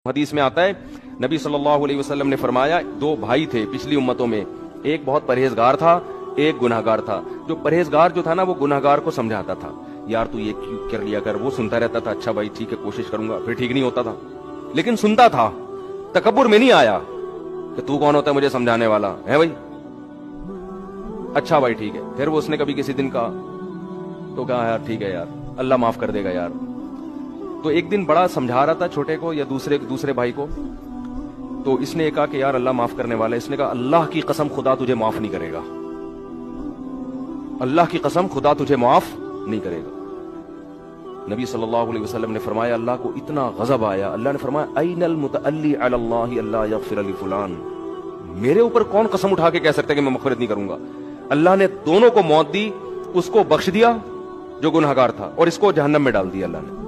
حدیث میں آتا ہے نبی صلی اللہ علیہ وسلم نے فرمایا دو بھائی تھے پچھلی امتوں میں، ایک بہت پرہیزگار تھا، ایک گناہگار تھا۔ جو پرہیزگار جو تھا نا وہ گناہگار کو سمجھاتا تھا، یار تو یہ کیوں کر لیا کر، وہ سنتا رہتا تھا، اچھا بھائی ٹھیک ہے کوشش کروں گا، پھر ٹھیک نہیں ہوتا تھا لیکن سنتا تھا، تکبر میں نہیں آیا کہ تو کون ہوتا ہے مجھے سمجھانے والا ہے بھائی، اچھا بھائی ٹھیک ہے۔ پھر وہ اس نے کبھی کسی دن کہا تو کہا یار ٹھیک ہے یار اللہ معاف کر دے گا یار۔ تو ایک دن بڑا سمجھا رہا تھا چھوٹے کو یا دوسرے بھائی کو، تو اس نے کہا کہ یار اللہ معاف کرنے والا ہے۔ اس نے کہا اللہ کی قسم خدا تجھے معاف نہیں کرے گا، اللہ کی قسم خدا تجھے معاف نہیں کرے گا۔ نبی صلی اللہ علیہ وسلم نے فرمایا اللہ کو اتنا غضب آیا، اللہ نے فرمایا این المتعلی علی اللہ اللہ یغفر لفلان، میرے اوپر کون قسم اٹھا کے کہہ سکتا ہے کہ میں مغفرت نہیں کروں گا۔ اللہ نے دونوں کو موت دی، اس کو بخش دیا جو گنہگار تھا اور اس کو جہنم میں ڈال دیا اللہ نے۔